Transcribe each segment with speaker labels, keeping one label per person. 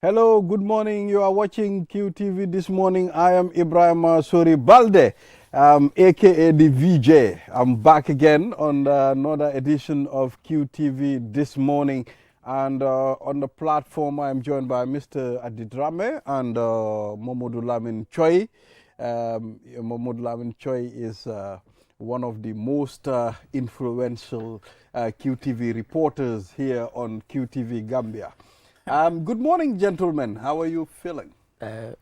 Speaker 1: Hello, good morning. You are watching QTV this morning. I am Ibrahim Sori Balde, aka the VJ. I'm back again on another edition of QTV this morning. And on the platform, I'm joined by Mr. Adidrame and Momodou Lamin Choi. Momodou Lamin Choi is one of the most influential QTV reporters here on QTV Gambia. Good morning, gentlemen. How are you feeling?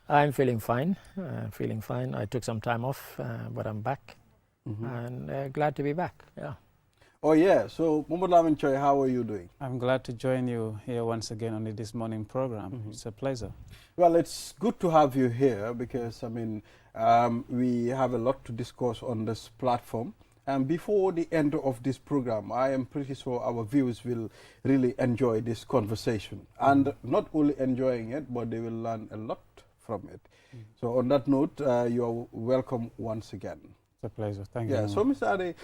Speaker 2: I'm feeling fine. I took some time off, but I'm back, and glad to be back. Yeah.
Speaker 1: Oh yeah. So, Mohamed Lamin Choi, how are you doing?
Speaker 3: I'm glad to join you here once again on this morning program. It's a pleasure.
Speaker 1: Well, it's good to have you here because I mean we have a lot to discuss on this platform. And before the end of this program, I am pretty sure our viewers will really enjoy this conversation. And not only enjoying it, but they will learn a lot from it. So on that note, you are welcome once again.
Speaker 3: It's a pleasure. Thank you.
Speaker 1: Yeah, so Mr. Ade,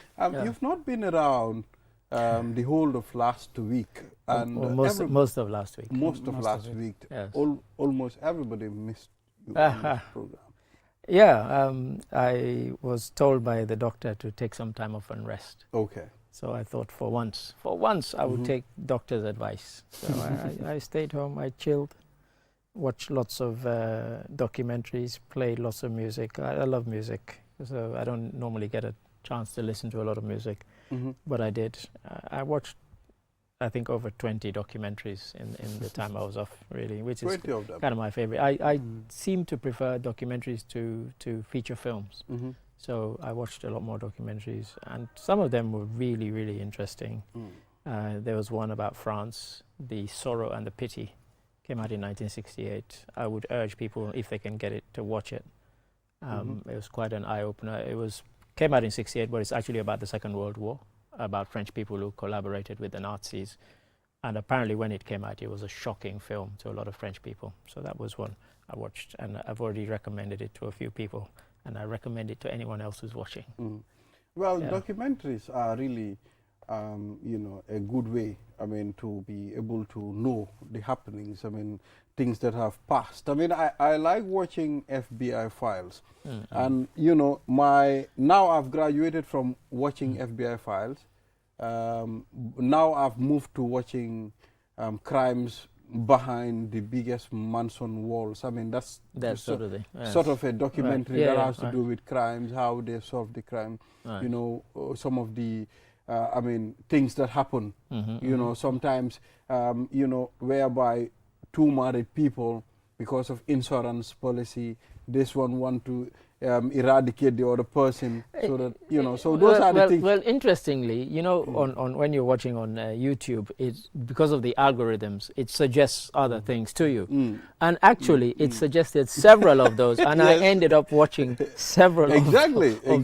Speaker 1: you've not been around the whole of last week. And
Speaker 2: most of last week.
Speaker 1: Most of last week.
Speaker 2: Yes.
Speaker 1: Almost everybody missed you on this program.
Speaker 2: Yeah, I was told by the doctor to take some time off and rest.
Speaker 1: Okay.
Speaker 2: So I thought for once I would take doctor's advice. So I stayed home, I chilled, watched lots of documentaries, played lots of music. I love music, so I don't normally get a chance to listen to a lot of music, but I did. I watched, I think, over 20 documentaries in the time I was off, really, which is kind of my favorite. I seem to prefer documentaries to feature films. So I watched a lot more documentaries, and some of them were really, really interesting. There was one about France, The Sorrow and the Pity, came out in 1968. I would urge people, if they can get it, to watch it. It was quite an eye-opener. Came out in 68, but it's actually about the Second World War, about French people who collaborated with the Nazis. And apparently when it came out, it was a shocking film to a lot of French people. So that was one I watched, and I've already recommended it to a few people, and I recommend it to anyone else who's watching.
Speaker 1: Well, documentaries are really, you know, a good way, I mean, to be able to know the happenings, I mean, things that have passed. I mean, I like watching FBI files. And, you know, now I've graduated from watching FBI files. Now I've moved to watching crimes behind the biggest mansion walls. I mean, that's sort of a documentary that has to do with crimes, how they solve the crime, you know, some of the, I mean, things that happen, you know, sometimes, you know, whereby two married people, because of insurance policy, this one want to eradicate the other person, so that, you know, so those are the things.
Speaker 2: Well, interestingly, you know, on when you're watching on YouTube, because of the algorithms, it suggests other things to you. And actually, it suggested several of those, and I ended up watching several of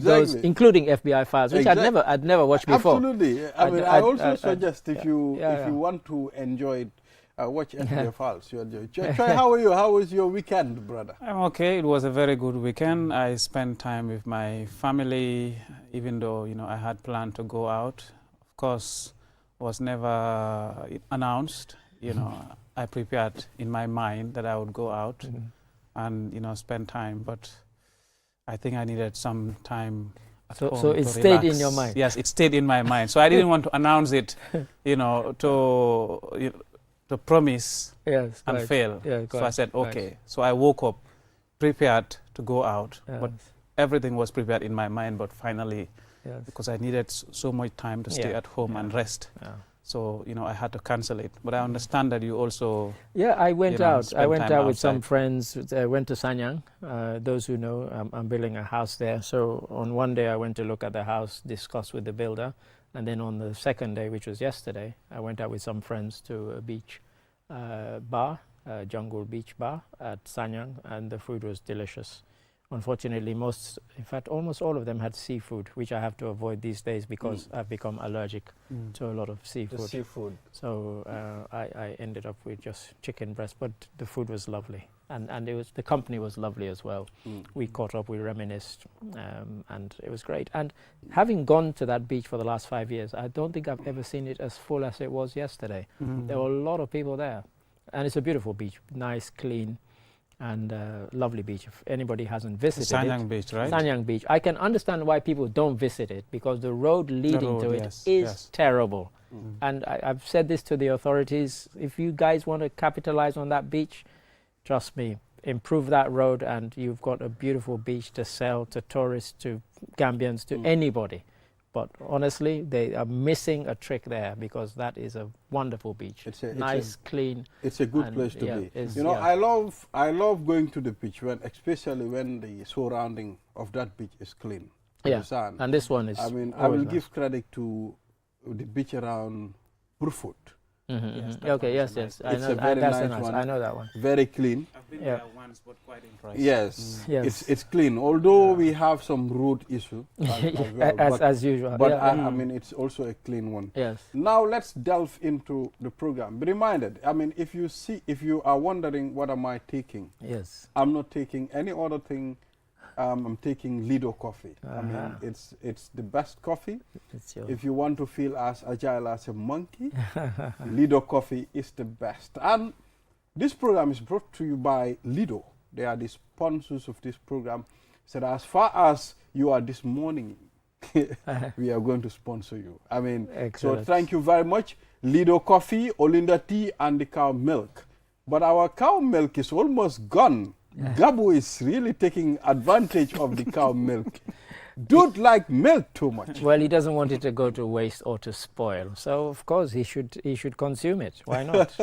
Speaker 2: those, including FBI files, which I'd never watched before.
Speaker 1: Absolutely. I mean, I also suggest if you want to enjoy it, watch FBI files. Choi, how are you? How was your weekend, brother?
Speaker 3: I'm okay. It was a very good weekend. I spent time with my family, even though, you know, I had planned to go out. Of course, was never announced. You know, I prepared in my mind that I would go out and, you know, spend time. But I think I needed some time at home.
Speaker 2: So it stayed in your mind?
Speaker 3: Yes, it stayed in my mind. So I didn't want to announce it, you know, to promise and fail. So I said, okay. So I woke up prepared to go out, but everything was prepared in my mind, but finally, because I needed so much time to stay at home and rest. So, you know, I had to cancel it. But I understand that you also...
Speaker 2: Yeah, I went out. I went out with some friends. I went to Sanyang. Those who know, I'm building a house there. So on one day, I went to look at the house, discuss with the builder. And then on the second day, which was yesterday, I went out with some friends to a beach bar, Jungle Beach Bar at Sanyang, and the food was delicious. Unfortunately, in fact, almost all of them had seafood, which I have to avoid these days because I've become allergic to a lot of seafood. So I ended up with just chicken breast, but the food was lovely. And the company was lovely as well. We caught up, we reminisced, and it was great. And having gone to that beach for the last 5 years, I don't think I've ever seen it as full as it was yesterday. There were a lot of people there. And it's a beautiful beach, nice, clean, and lovely beach. If anybody hasn't visited
Speaker 3: Sanyang Beach, right?
Speaker 2: Sanyang Beach. I can understand why people don't visit it, because the road leading to it is terrible. And I've said this to the authorities. If you guys want to capitalize on that beach, trust me, improve that road and you've got a beautiful beach to sell to tourists, to Gambians, to anybody. But honestly, they are missing a trick there, because that is a wonderful beach. It's nice, clean.
Speaker 1: It's a good place to be. You know, I love going to the beach, especially when the surrounding of that beach is clean.
Speaker 2: Yeah, and this one is.
Speaker 1: I mean, I will give credit to the beach around Burfoot.
Speaker 2: Okay, yes.
Speaker 1: It's a very nice one.
Speaker 2: I know that one.
Speaker 1: Very clean.
Speaker 3: I've been there once, but quite impressed.
Speaker 1: Yes, it's clean. Although we have some road issue
Speaker 2: as usual.
Speaker 1: But I mean, it's also a clean one.
Speaker 2: Yes.
Speaker 1: Now let's delve into the program. Be reminded. I mean, if you are wondering what am I taking?
Speaker 2: Yes.
Speaker 1: I'm not taking any other thing. I'm taking Lido coffee. I mean, it's the best coffee. If you want to feel as agile as a monkey, Lido coffee is the best. And this program is brought to you by Lido. They are the sponsors of this program. So as far as you are this morning, we are going to sponsor you. I mean, so thank you very much. Lido coffee, Olinda tea, and the cow milk. But our cow milk is almost gone. Gabu is really taking advantage of the cow milk. Don't like milk too much.
Speaker 2: Well, he doesn't want it to go to waste or to spoil. So of course he should consume it. Why not?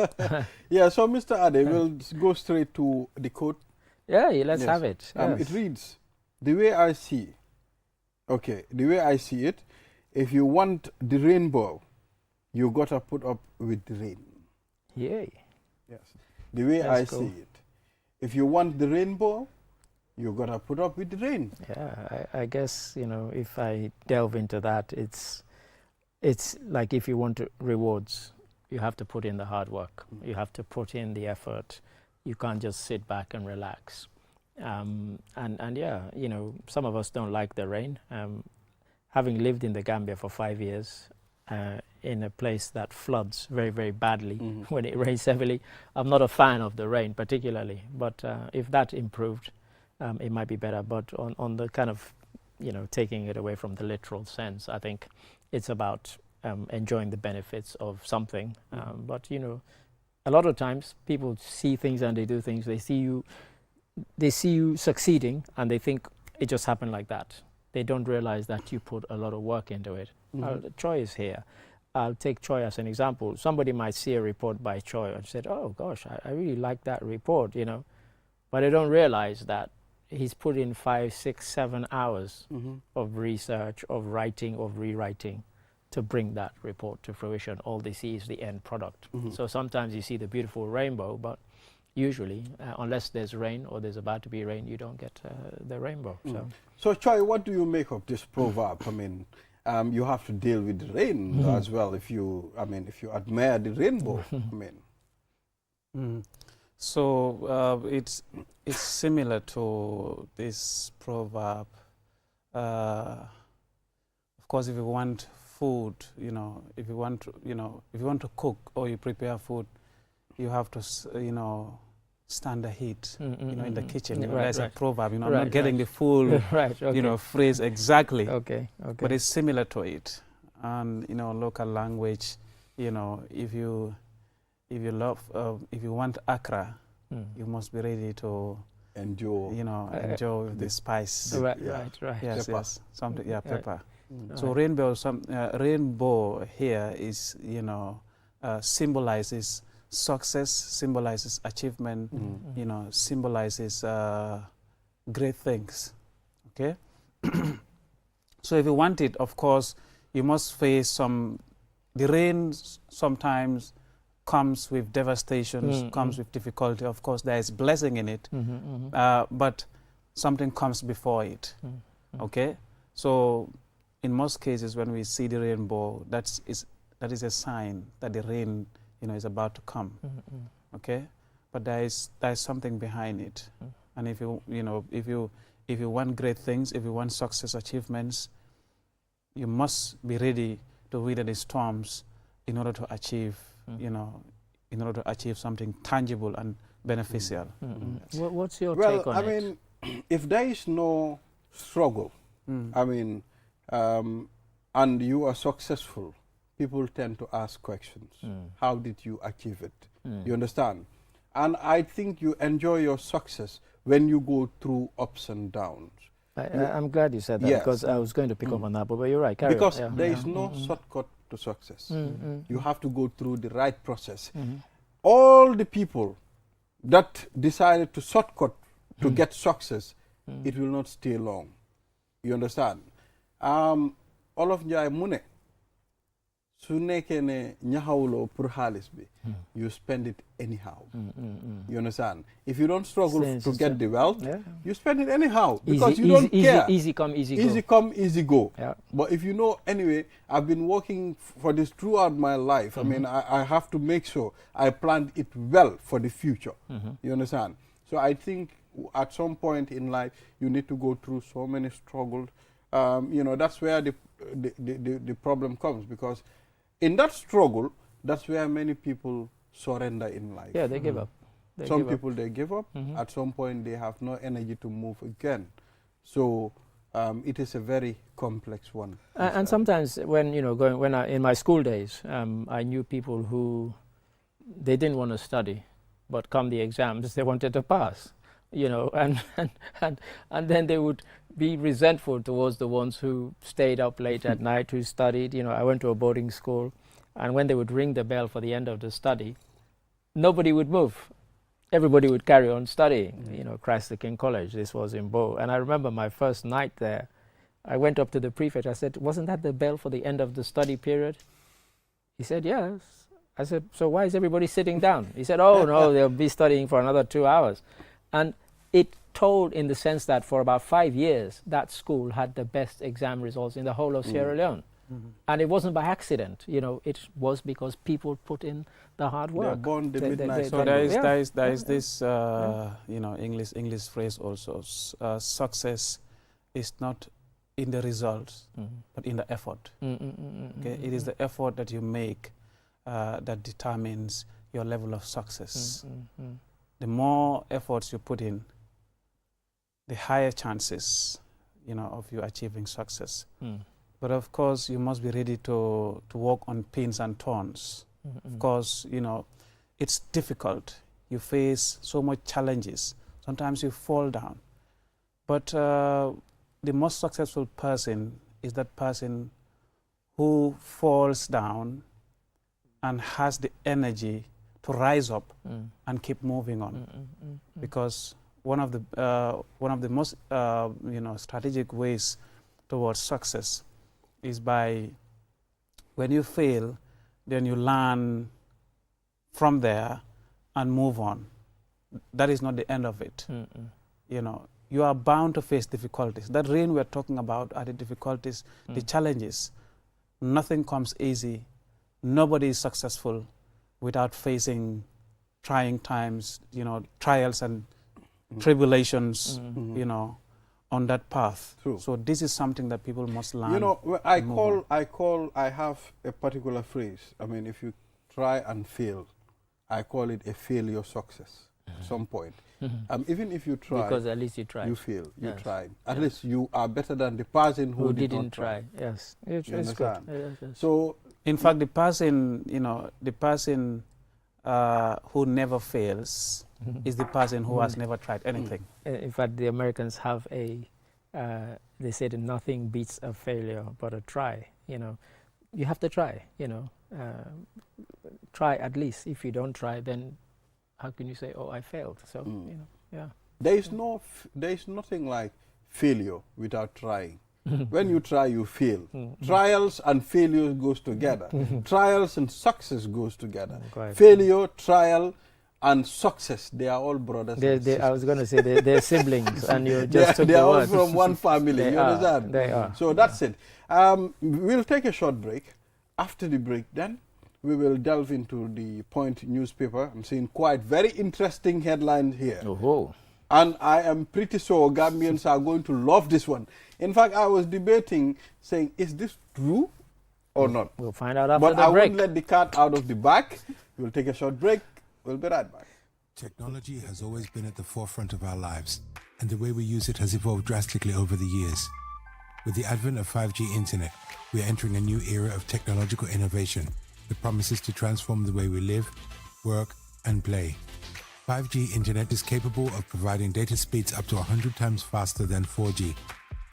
Speaker 1: Yeah. So Mr. Ade, we'll go straight to the quote.
Speaker 2: Yeah, let's have it.
Speaker 1: It reads, the way I see. Okay, the way I see it, if you want the rainbow, you gotta put up with the rain.
Speaker 2: Yay.
Speaker 1: Yes. The way I see it. If you want the rainbow, you gotta put up with the rain.
Speaker 2: Yeah, I guess, you know, if I delve into that, it's like if you want rewards, you have to put in the hard work. You have to put in the effort. You can't just sit back and relax. And yeah, you know, some of us don't like the rain. Having lived in the Gambia for 5 years, in a place that floods very, very badly when it rains heavily, I'm not a fan of the rain particularly. But if that improved, it might be better. But on the kind of, you know, taking it away from the literal sense, I think it's about enjoying the benefits of something. But, you know, a lot of times people see things and they do things. They see you succeeding and they think it just happened like that. They don't realize that you put a lot of work into it. Choi is here. I'll take Choi as an example. Somebody might see a report by Choi and said, oh gosh, I really like that report, you know. But they don't realize that he's put in 5, 6, 7 hours of research, of writing, of rewriting to bring that report to fruition. All they see is the end product. So sometimes you see the beautiful rainbow, but usually, unless there's rain or there's about to be rain, you don't get the rainbow.
Speaker 1: So Choi, what do you make of this proverb? I mean, you have to deal with the rain as well. If you admire the rainbow,
Speaker 3: So it's similar to this proverb. Of course, if you want food, you know, if you want to cook or you prepare food, you have to, you know, stand the heat, you know, in the kitchen. You know, there's a proverb. You know, I'm not getting the full, you know, phrase exactly.
Speaker 2: Okay.
Speaker 3: But it's similar to it, and you know, local language. You know, if you want Accra, you must be ready to endure. You know, enjoy the spice.
Speaker 2: Right.
Speaker 3: Yes, something. Yeah, pepper. So rainbow here is, you know, symbolizes success, symbolizes achievement, you know, symbolizes great things. Okay. So if you want it, of course, you must face the rain sometimes comes with devastation, comes with difficulty. Of course, there is blessing in it, but something comes before it. Okay. So in most cases, when we see the rainbow, that is a sign that the rain, you know, is about to come. Okay, but there is something behind it, and if you want great things, if you want success achievements, you must be ready to weather the storms in order to achieve, you know, in order to achieve something tangible and beneficial.
Speaker 2: What's your take on it?
Speaker 1: Well, I mean, if there is no struggle, I mean, and you are successful, people tend to ask questions. How did you achieve it? You understand? And I think you enjoy your success when you go through ups and downs.
Speaker 2: I'm glad you said that, because I was going to pick up on that, but you're right. Carry
Speaker 1: because
Speaker 2: on.
Speaker 1: there is no shortcut to success. You have to go through the right process. All the people that decided to shortcut to get success, it will not stay long. You understand? Olof Njai Mune, su nekkee ne ñaxawuloo pour xaalis bi, you spend it anyhow. You understand? If you don't struggle to get the wealth, you spend it anyhow, because you don't care.
Speaker 2: Easy come, easy go.
Speaker 1: Easy come, easy go. But if you know, anyway, I've been working for this throughout my life. I mean, I have to make sure I plan it well for the future. You understand? So I think at some point in life, you need to go through so many struggles. You know, that's where the problem comes, because in that struggle, that's where many people surrender in life.
Speaker 2: Yeah, they give up.
Speaker 1: Some people, they give up. At some point, they have no energy to move again. So it is a very complex one.
Speaker 2: And sometimes when, you know, in my school days, I knew people who, they didn't want to study, but come the exams, they wanted to pass. You know, and then they would be resentful towards the ones who stayed up late at night, who studied. You know, I went to a boarding school, and when they would ring the bell for the end of the study, nobody would move. Everybody would carry on studying. You know, Christ the King College, this was in Bow. And I remember my first night there, I went up to the prefect, I said, wasn't that the bell for the end of the study period? He said, yes. I said, so why is everybody sitting down? He said, oh no, they'll be studying for another 2 hours. And it told in the sense that for about 5 years, that school had the best exam results in the whole of Sierra Leone. And it wasn't by accident, you know, it was because people put in the hard work.
Speaker 1: They're born the midnight.
Speaker 3: So there is this, you know, English phrase also, success is not in the results, but in the effort. Okay? It is the effort that you make that determines your level of success. The more efforts you put in, the higher chances, you know, of you achieving success. But of course, you must be ready to walk on pins and thorns. Of course, you know, it's difficult. You face so much challenges. Sometimes you fall down. But the most successful person is that person who falls down and has the energy to rise up and keep moving on, because one of the most you know, strategic ways towards success is by, when you fail, then you learn from there and move on. That is not the end of it. You know, you are bound to face difficulties. That rain we are talking about are the difficulties, the challenges. Nothing comes easy. Nobody is successful without facing trying times, you know, trials and tribulations, you know, on that path.
Speaker 1: True.
Speaker 3: So this is something that people must learn.
Speaker 1: You know, I have a particular phrase. I mean, if you try and fail, I call it a failure success at some point. Even if you try,
Speaker 2: because at least you tried.
Speaker 1: You fail. You tried. At least you are better than the person who
Speaker 2: didn't try. Yes, it's good. Yes.
Speaker 1: So,
Speaker 3: in fact, the person, you know, the person who never fails is the person who has never tried anything.
Speaker 2: In fact, the Americans have a, they say that nothing beats a failure but a try. You know, you have to try, you know, try at least. If you don't try, then how can you say, oh, I failed? So, you know,
Speaker 1: There is nothing like failure without trying. When you try, you fail. Trials and failure goes together. Trials and success goes together. Failure, trial, and success, they are all brothers and sisters.
Speaker 2: I was going to say they're siblings, and you just took
Speaker 1: they are
Speaker 2: the
Speaker 1: all
Speaker 2: word.
Speaker 1: from one family, you understand?
Speaker 2: They are.
Speaker 1: So that's it. We'll take a short break. After the break, then, we will delve into the Point newspaper. I'm seeing quite very interesting headlines here. And I am pretty sure Gambians are going to love this one. In fact, I was debating, saying, is this true or not?
Speaker 2: We'll find out after the break.
Speaker 1: But I won't let the cat out of the bag. We'll take a short break. We'll be right back.
Speaker 4: Technology has always been at the forefront of our lives, and the way we use it has evolved drastically over the years. With the advent of 5G internet, we are entering a new era of technological innovation that promises to transform the way we live, work, and play. 5G internet is capable of providing data speeds up to 100 times faster than 4G,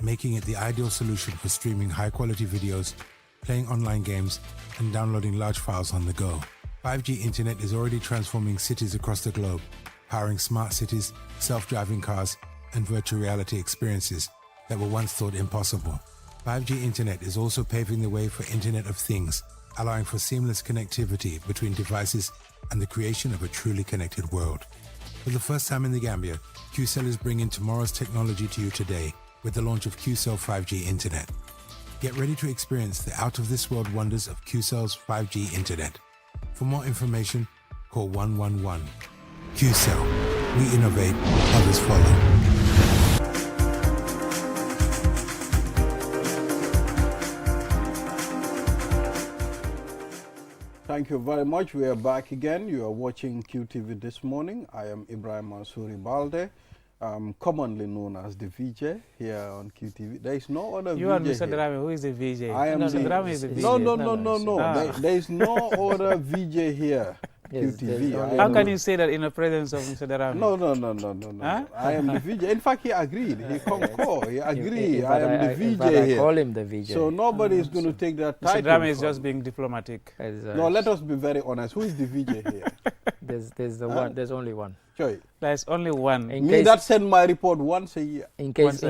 Speaker 4: making it the ideal solution for streaming high-quality videos, playing online games, and downloading large files on the go. 5G internet is already transforming cities across the globe, powering smart cities, self-driving cars, and virtual reality experiences that were once thought impossible. 5G internet is also paving the way for Internet of Things, allowing for seamless connectivity between devices and the creation of a truly connected world. For the first time in the Gambia, Qcell is bringing tomorrow's technology to you today with the launch of Qcell 5G internet. Get ready to experience the out-of-this-world wonders of Qcell's 5G internet. For more information, call 111. Qcell. We innovate, others follow.
Speaker 1: Thank you very much. We are back again. You are watching QTV this morning. I am Ibrahim Mansouri Balde, commonly known as the VJ here on QTV. There is no other VJ.
Speaker 3: You are Mr. Drame. Who is the VJ?
Speaker 1: I am
Speaker 3: Mr. Drame is the VJ.
Speaker 1: No. There is no other VJ here. QTV.
Speaker 3: How can you say that in the presence of Mr. Drame?
Speaker 1: No. Huh? I am the VJ. In fact, he agreed. He concurred. He agreed. I am the VJ here.
Speaker 2: I call him the VJ.
Speaker 1: So nobody is going to take that title.
Speaker 3: Mr. Drame is just being diplomatic.
Speaker 1: No, let us be very honest. Who is the VJ here?
Speaker 2: There's only one.
Speaker 1: Joy.
Speaker 3: There's only one.
Speaker 1: Me that send my report once a year.
Speaker 2: Once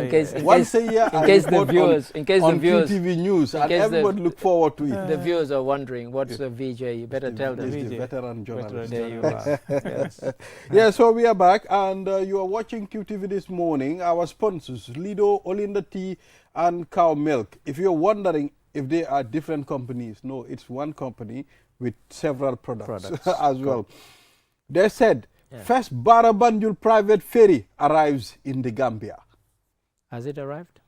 Speaker 2: a year,
Speaker 1: in case the viewers, QTV News, and everyone look forward to it.
Speaker 2: The viewers are wondering what's the VJ. You better tell them.
Speaker 1: The veteran journalist.
Speaker 2: There you are. Yes.
Speaker 1: Yeah, so we are back, and you are watching QTV this morning. Our sponsors, Lido, Olinda Tea, and Cow Milk. If you're wondering if they are different companies, no, it's one company with several products. As well. They said, first Barabanjul private ferry arrives in the Gambia.
Speaker 2: Has it arrived?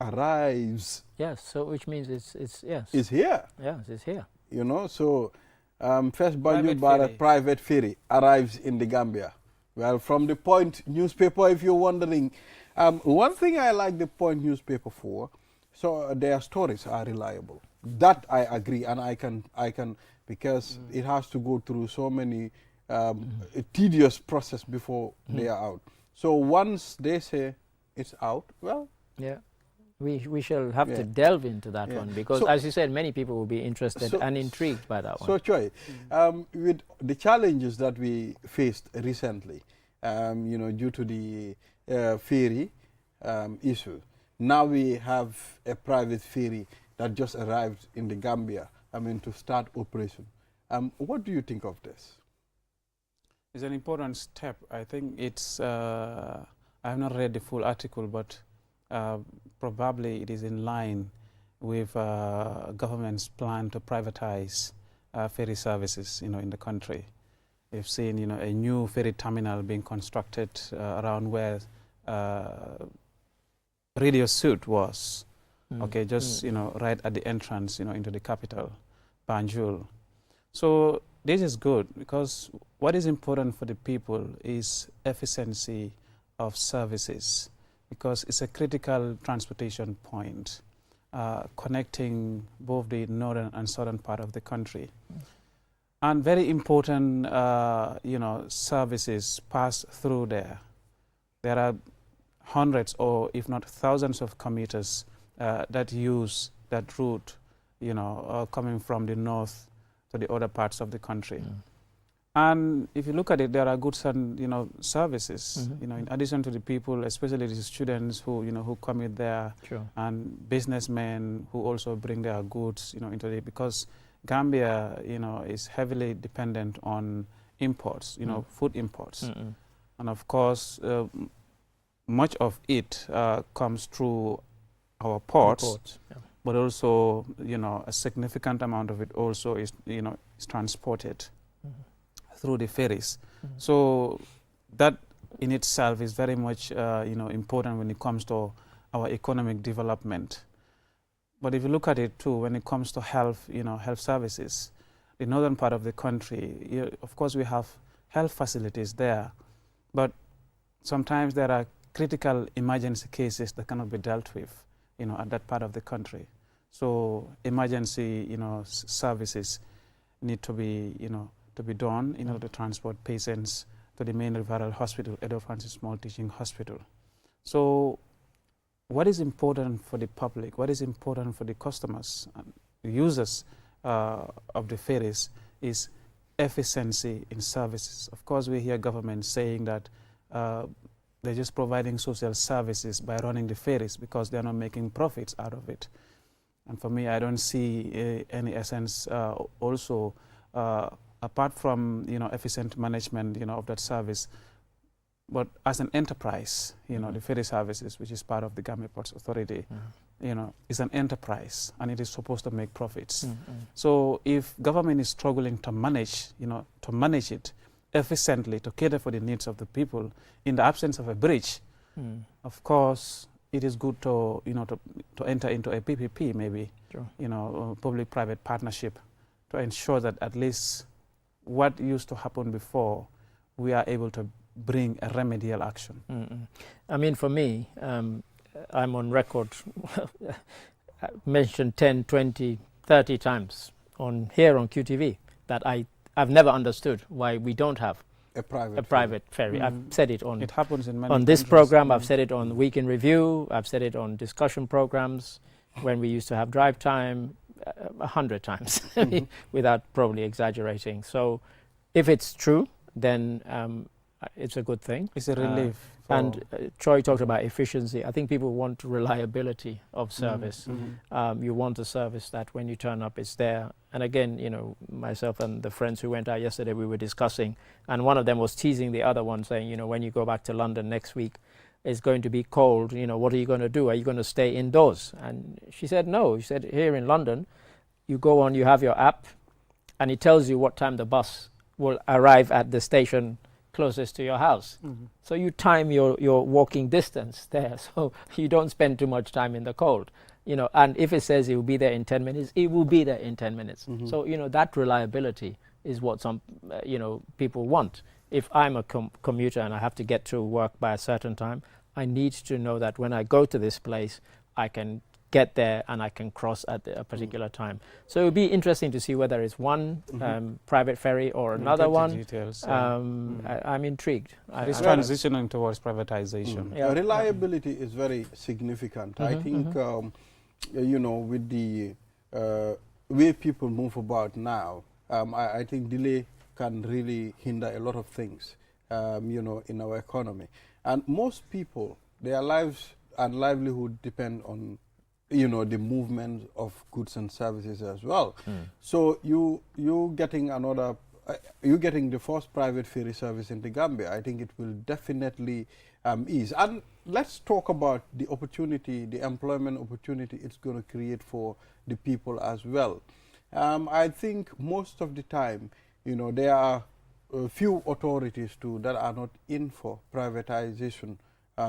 Speaker 1: Arrives.
Speaker 2: Yes, so which means it's yes.
Speaker 1: It's here.
Speaker 2: Yes, it's here.
Speaker 1: You know, so first Banjul private ferry arrives in the Gambia. Well, from the Point newspaper, if you're wondering, one thing I like the Point newspaper for, so their stories are reliable. That I agree, and I can because it has to go through so many a tedious process before they are out. So once they say it's out, well,
Speaker 2: yeah, we shall have to delve into that one, because so, as you said, many people will be interested and intrigued by that one.
Speaker 1: So Choi, with the challenges that we faced recently, you know, due to the ferry issue, now we have a private ferry that just arrived in the Gambia, I mean, to start operation. What do you think of this?
Speaker 3: It's an important step. I think it's, I have not read the full article, but probably it is in line with government's plan to privatize ferry services, you know, in the country. We've seen, you know, a new ferry terminal being constructed around where Radio Suit was. Okay, just, you know, right at the entrance, you know, into the capital, Banjul. So this is good, because what is important for the people is efficiency of services, because it's a critical transportation point connecting both the northern and southern part of the country. And very important, you know, services pass through there. There are hundreds or if not thousands of commuters that use that route, you know, coming from the north to the other parts of the country. And if you look at it, there are good, you know, services, you know, in addition to the people, especially the students who, you know, who commute there, and businessmen who also bring their goods, you know, into it, because Gambia, you know, is heavily dependent on imports, you know, food imports. And of course, much of it comes through our ports, but also, you know, a significant amount of it also is, you know, is transported through the ferries. So that in itself is very much, you know, important when it comes to our economic development. But if you look at it too, when it comes to health, you know, health services, the northern part of the country, of course we have health facilities there, but sometimes there are critical emergency cases that cannot be dealt with, at that part of the country. So emergency, services need to be, done in order to transport patients to the main referral hospital, Edo Francis Small Teaching Hospital. So what is important for the public, what is important for the customers, users of the ferries is efficiency in services. Of course, we hear government saying that they're just providing social services by running the ferries because they're not making profits out of it. And for me, I don't see any essence also, apart from, efficient management, of that service, but as an enterprise, the ferry services, which is part of the Gambia Ports Authority, is an enterprise and it is supposed to make profits. So if government is struggling to manage, it efficiently to cater for the needs of the people in the absence of a bridge, of course, it is good to, to enter into a PPP maybe, public-private partnership to ensure that at least what used to happen before, we are able to bring a remedial action.
Speaker 2: I mean, for me, I'm on record, mentioned 10, 20, 30 times here on QTV that I've never understood why we don't have a private ferry. I've said it on,
Speaker 3: it happens in many
Speaker 2: on this
Speaker 3: countries.
Speaker 2: program, I've said it on Week in Review, I've said it on discussion programs when we used to have drive time 100 times without probably exaggerating. So if it's true, then it's a good thing.
Speaker 3: It's a relief.
Speaker 2: And Troy talked about efficiency. I think people want reliability of service. You want a service that when you turn up, it's there. And again, myself and the friends who went out yesterday, we were discussing, and one of them was teasing the other one, saying, when you go back to London next week, it's going to be cold. What are you going to do? Are you going to stay indoors? And she said, no. She said, here in London, you go on, you have your app, and it tells you what time the bus will arrive at the station closest to your house. So you time your walking distance there, so you don't spend too much time in the cold. And if it says it will be there in 10 minutes, it will be there in 10 minutes. So, that reliability is what some, people want. If I'm a commuter and I have to get to work by a certain time, I need to know that when I go to this place, I can get there and I can cross at a particular time. So it would be interesting to see whether it's one private ferry or another one.
Speaker 3: Details,
Speaker 2: I'm intrigued.
Speaker 3: It's transitioning towards privatization.
Speaker 1: Reliability is very significant. I think, with the way people move about now, I think delay can really hinder a lot of things, in our economy. And most people, their lives and livelihood depend on the movement of goods and services as well. So you getting the first private ferry service in the Gambia, I think it will definitely ease. And let's talk about the opportunity, the employment opportunity it's going to create for the people as well. I think most of the time, there are a few authorities too that are not in for privatization.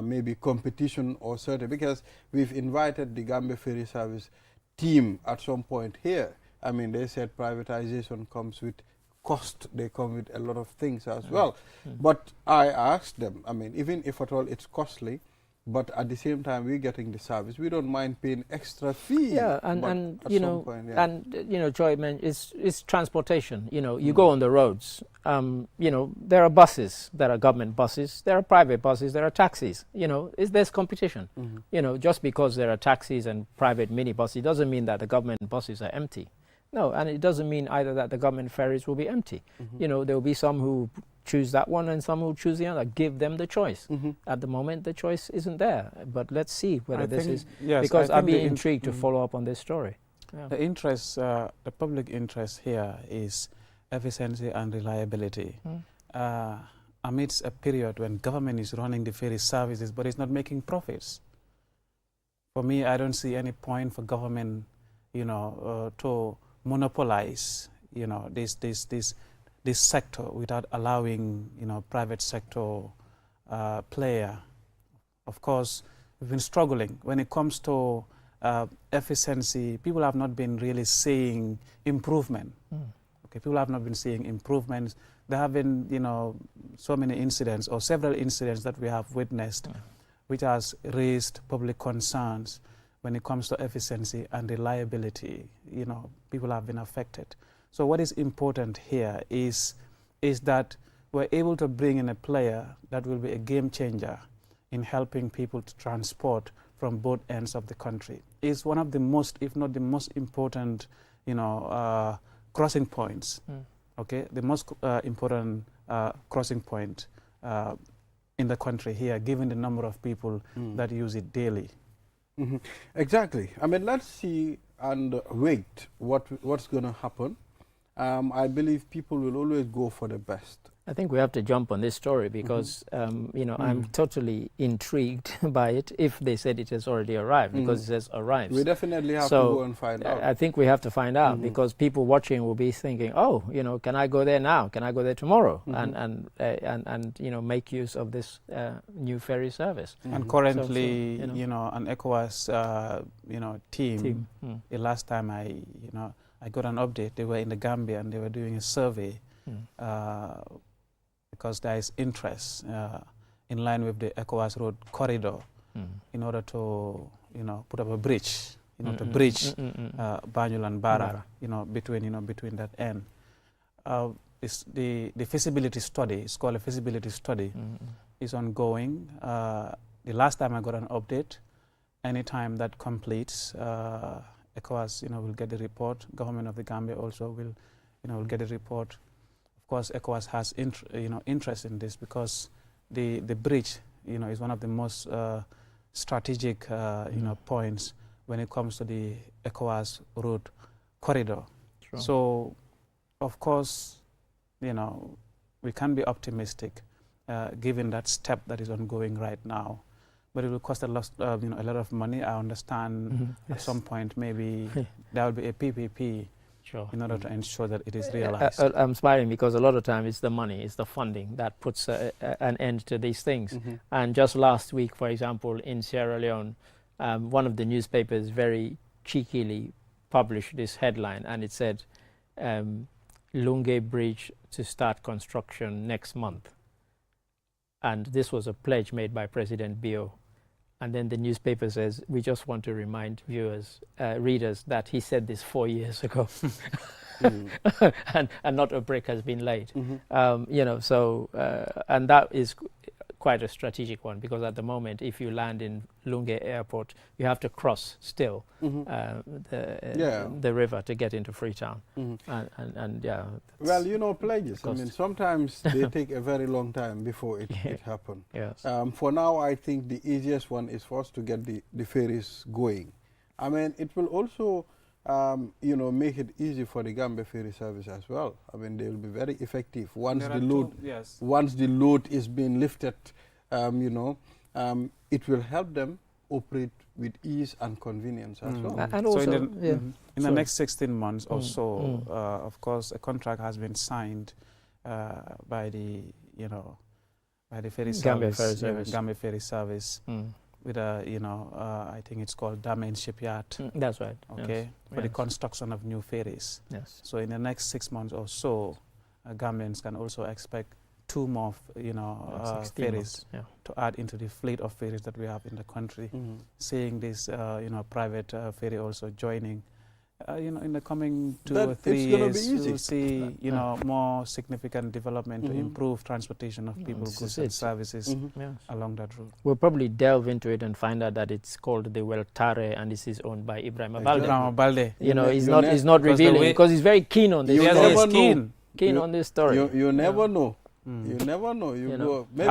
Speaker 1: Maybe competition or certain, because we've invited the Gambia Ferry Service team at some point here. I mean, they said privatization comes with cost, they come with a lot of things as well. But I asked them, I mean, even if at all it's costly, but at the same time we're getting the service, we don't mind paying extra fee.
Speaker 2: Yeah, and Joy, man, it's transportation. You go on the roads. There are buses that are government buses. There are private buses. There are taxis. There's competition. Just because there are taxis and private minibuses, it doesn't mean that the government buses are empty. No, and it doesn't mean either that the government ferries will be empty. There will be some who choose that one and some who choose the other. Give them the choice. At the moment, the choice isn't there. But let's see whether this is... Yes, because I'd be intrigued to follow up on this story. Yeah.
Speaker 3: The interest, the public interest here is efficiency and reliability. Amidst a period when government is running the ferry services but it's not making profits. For me, I don't see any point for government, to monopolize, this sector without allowing, private sector player. Of course, we've been struggling when it comes to efficiency. People have not been really seeing improvement. Okay, people have not been seeing improvements. There have been, you know, so many incidents or several incidents that we have witnessed, which has raised public concerns when it comes to efficiency and reliability. You know, people have been affected. So what is important here is that we're able to bring in a player that will be a game changer in helping people to transport from both ends of the country. It's one of the most, if not the most important, you know, crossing points. Okay, the most important crossing point in the country here, given the number of people that use it daily.
Speaker 1: Exactly. I mean, let's see and wait what's going to happen. I believe people will always go for the best.
Speaker 2: I think we have to jump on this story because, you know, I'm totally intrigued by it if they said it has already arrived, because it says arrives.
Speaker 1: We definitely have to go and find out.
Speaker 2: I think we have to find out because people watching will be thinking, oh, you know, can I go there now? Can I go there tomorrow? And you know, make use of this new ferry service.
Speaker 3: And currently, you know, an ECOWAS, you know, team. The last time I got an update, they were in the Gambia and they were doing a survey. Because there is interest in line with the ECOWAS road corridor in order to, you know, put up a bridge, you know, to bridge Banjul and Barra, you know, between that end. It's the feasibility study, it's called a feasibility study, is ongoing. The last time I got an update, anytime that completes, ECOWAS, you know, will get the report. Government of the Gambia also will, you know, will get a report. Of course, ECOWAS has interest in this because the bridge, you know, is one of the most strategic, you know, points when it comes to the ECOWAS road corridor. Sure. So, of course, you know, we can be optimistic given that step that is ongoing right now. But it will cost a lot, you know, a lot of money. I understand at some point maybe there will be a PPP. Sure. In order to ensure that it is realized.
Speaker 2: I'm smiling because a lot of time it's the money, it's the funding that puts an end to these things. And just last week, for example, in Sierra Leone, one of the newspapers very cheekily published this headline, and it said, Lunge Bridge to start construction next month. And this was a pledge made by President Bio. And then the newspaper says, we just want to remind viewers, readers, that he said this 4 years ago. and not a brick has been laid. You know, so, and that is quite a strategic one, because at the moment, if you land in Lunge Airport, you have to cross still the river to get into Freetown. And yeah.
Speaker 1: Well, you know, pledges, I mean, sometimes they take a very long time before it happens.
Speaker 2: Yes.
Speaker 1: For now, I think the easiest one is for us to get the ferries going. I mean, it will also, you know, make it easy for the Gambia ferry service as well. I mean, they will be very effective once the load is being lifted. You know, it will help them operate with ease and convenience as well.
Speaker 2: And also,
Speaker 3: so in the next 16 months or so, of course, a contract has been signed by the, you know, by the ferry service, Gambia Ferry Service. With a, you know, I think it's called Damen Shipyard.
Speaker 2: That's right.
Speaker 3: Okay, for the construction of new ferries.
Speaker 2: Yes.
Speaker 3: So in the next 6 months or so, Gambians can also expect 2 more, you know, ferries to add into the fleet of ferries that we have in the country. Seeing this, you know, private ferry also joining. You know, in the coming 2 or 3 years, we'll see, you know, more significant development to improve transportation of people, goods and services along that route.
Speaker 2: We'll probably delve into it and find out that it's called the Weltare, and this is owned by Ibrahim Balde. You know, he's not revealing because he's very keen on this.
Speaker 1: He's
Speaker 2: keen on this story.
Speaker 1: You never know. You never know. You go. Maybe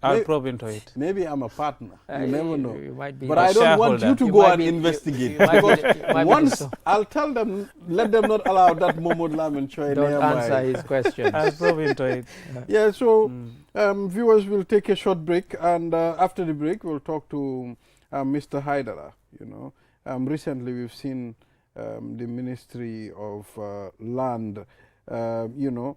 Speaker 3: I'll probe into it.
Speaker 1: Maybe I'm a partner. You never know.
Speaker 2: You might be,
Speaker 1: but I don't want you to go and investigate. Because once I'll tell them, let them not allow that Mohamed Lamin Choi nearby.
Speaker 2: Don't answer his questions.
Speaker 3: I'll probe into it.
Speaker 1: Yeah. So viewers will take a short break, and after the break, we'll talk to Mr. Haidara. You know, recently we've seen the Ministry of Land. You know,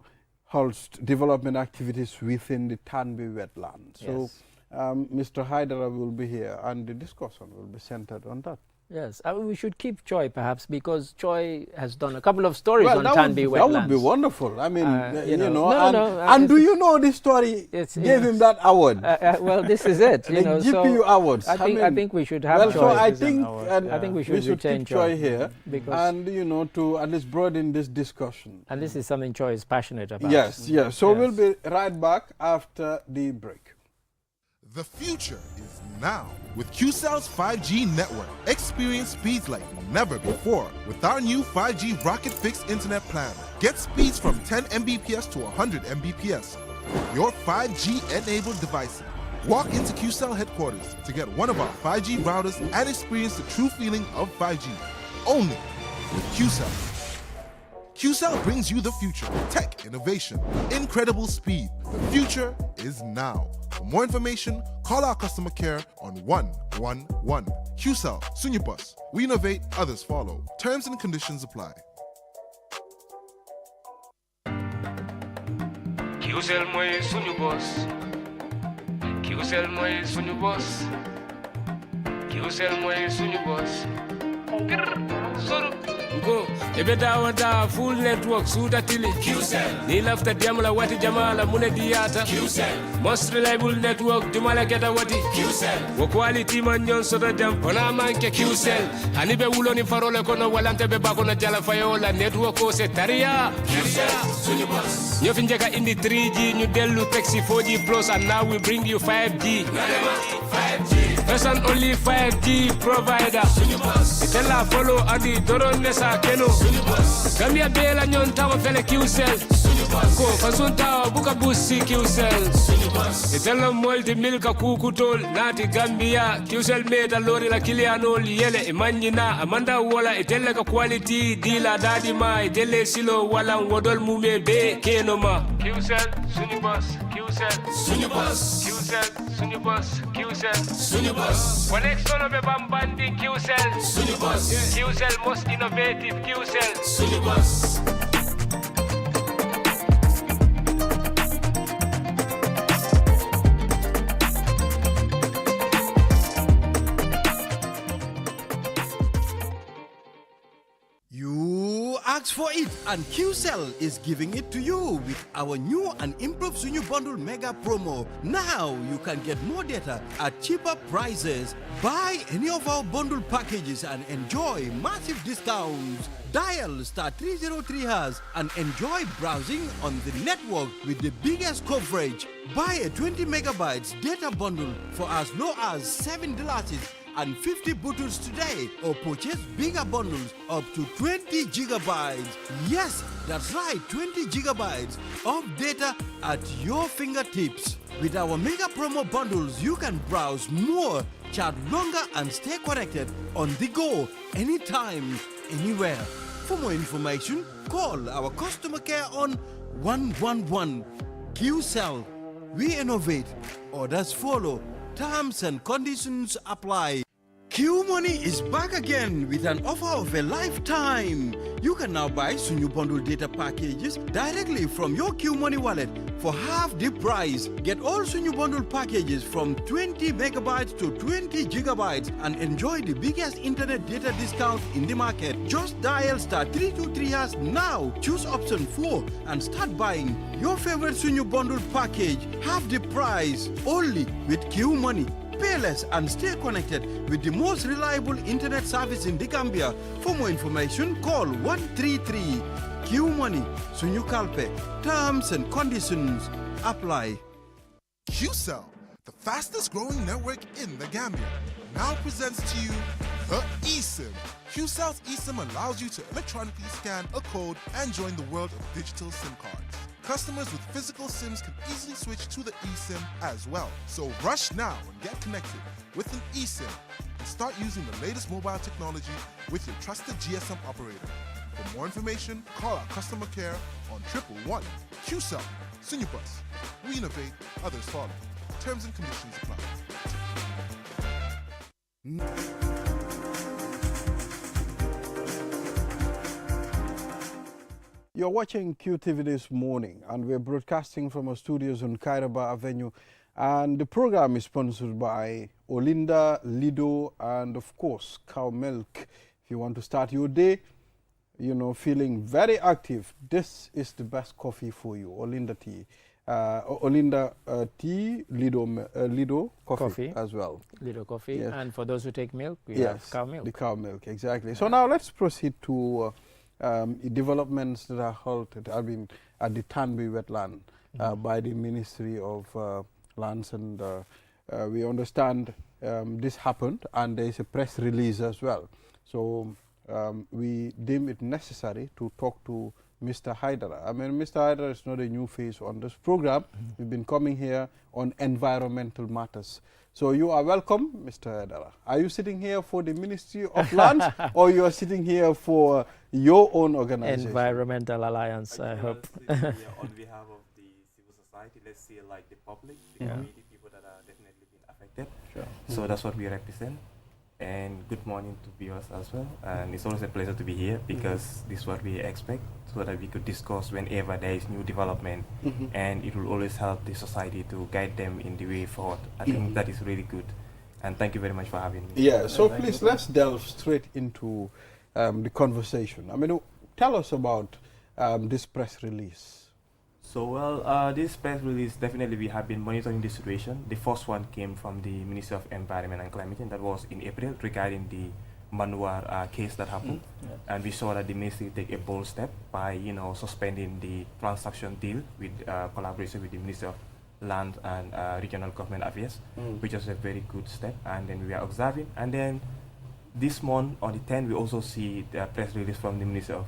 Speaker 1: holds development activities within the Tanbi Wetlands. So Mr. Haidara will be here and the discussion will be centered on that.
Speaker 2: Yes, we should keep Choi perhaps, because Choi has done a couple of stories on Tanbi Wetlands.
Speaker 1: That would be wonderful. I mean, you know,
Speaker 2: and
Speaker 1: do you know this story gave him that award?
Speaker 2: Well, this is it.
Speaker 1: The GPU awards.
Speaker 2: I think we should have Choi.
Speaker 1: So I think we should
Speaker 2: retain
Speaker 1: keep Choi here, and you know, to at least broaden this discussion.
Speaker 2: And this is something Choi is passionate about.
Speaker 1: Yes, yes. So we'll be right back after the break.
Speaker 5: The future is now. With Qcell's 5G network, experience speeds like never before with our new 5G Rocket Fixed Internet plan. Get speeds from 10 Mbps to 100 Mbps. Your 5G-enabled devices. Walk into Qcell headquarters to get one of our 5G routers and experience the true feeling of 5G. Only with Qcell. Qcell brings you the future, tech, innovation, incredible speed. The future is now. For more information, call our customer care on 111. Qcell, Sunyabus. We innovate, others follow. Terms and conditions apply.
Speaker 6: Qcell moy suñu boss. Qcell moy suñu boss. Qcell moy suñu boss. Go, ebe dawa full network suda tili Qcell. Ni lafta diamla wati jamala mune diata Qcell. Most reliable network jumala geta wati Qcell. Wo quality man nyon soda jam pona manke Qcell. Hanibe wulo ni farole kono walante be bako na jala fayola network ko se taria Qcell suñu boss. Nyo finjeka indi 3G ñu delu taxi 4G plus, and now we bring you 5G. 5G. First and only 5G provider. Itella follow adi doron nesa keno. Gambia bela nyon tawa fele Qcell. Ko fasunta buka busi Qcell. Itella multi milka kukutol nati Gambia. Qcell meta lori la kiliano yele imanyina amanda wala itella ka quality dila dadi ma itelle silo wala wodol mume be keno ma. Qcell Sunibus. Qcell Sunibus. Qcell Sunibus. Qcell Sunibus. Connection be bambandi Qcell Sunibus. Qcell most innovative Qcell Sunibus.
Speaker 7: Ask for it, and Qcell is giving it to you with our new and improved Sunyu Bundle Mega Promo. Now you can get more data at cheaper prices. Buy any of our bundle packages and enjoy massive discounts. Dial *303# and enjoy browsing on the network with the biggest coverage. Buy a 20 megabytes data bundle for as low as $7 and 50 bottles today, or purchase bigger bundles up to 20 gigabytes. Yes, that's right, 20 gigabytes of data at your fingertips. With our mega promo bundles, you can browse more, chat longer, and stay connected on the go, anytime, anywhere. For more information, call our customer care on 111. Qcell, we innovate, others follow. Terms and conditions apply. Q Money is back again with an offer of a lifetime. You can now buy Sunyu Bundle data packages directly from your Q Money wallet for half the price. Get all Sunyu Bundle packages from 20 megabytes to 20 gigabytes and enjoy the biggest internet data discount in the market. Just dial *323# now, choose option 4 and start buying your favorite Sunyu Bundle package half the price, only with Q Money. Pay less and stay connected with the most reliable internet service in the Gambia. For more information, call 133 Q Money, Sunyu Kalpe. Terms and conditions apply.
Speaker 5: Qcell, the fastest growing network in the Gambia, now presents to you the eSIM. Qcell's eSIM allows you to electronically scan a code and join the world of digital SIM cards. Customers with physical SIMs can easily switch to the eSIM as well. So rush now and get connected with an eSIM and start using the latest mobile technology with your trusted GSM operator. For more information, call our customer care on 111. Qcell, Sunyabus. We innovate, others follow. Terms and conditions apply.
Speaker 1: You're watching QTV this morning, and we're broadcasting from our studios on Kairaba Avenue, and the program is sponsored by Olinda, Lido, and of course, cow milk. If you want to start your day, you know, feeling very active, this is the best coffee for you, Olinda tea. Olinda tea, Lido coffee as well.
Speaker 2: Lido coffee,
Speaker 1: yes.
Speaker 2: And for those who take milk, we
Speaker 1: yes,
Speaker 2: have cow milk.
Speaker 1: The cow milk, exactly. So now let's proceed to developments that are halted, I mean, at the Tanbi Wetland by the Ministry of Lands, and we understand this happened, and there is a press release as well. So we deem it necessary to talk to Mr. Haidara. I mean, Mr. Haidara is not a new face on this program. We've been coming here on environmental matters. So you are welcome, Mr. Haidara. Are you sitting here for the Ministry of Lands, or you are sitting here for your own organization?
Speaker 2: Environmental Alliance, I hope.
Speaker 8: On behalf of the civil society, let's say like the public, the community, people that are definitely being affected.
Speaker 2: Sure.
Speaker 8: So that's what we represent. And good morning to viewers as well. And it's always a pleasure to be here because this is what we expect, so that we could discuss whenever there is new development, and it will always help the society to guide them in the way forward. I think that is really good. And thank you very much for having me.
Speaker 1: Yeah, so please let's delve straight into the conversation. I mean, tell us about this press release.
Speaker 8: So, well, this press release, definitely we have been monitoring the situation. The first one came from the Ministry of Environment and Climate Change, that was in April, regarding the Manwar case that happened. And we saw that the ministry take a bold step by, you know, suspending the transaction deal with collaboration with the Ministry of Land and Regional Government Affairs, which was a very good step. And then we are observing. And then this month, on the 10th, we also see the press release from the Ministry of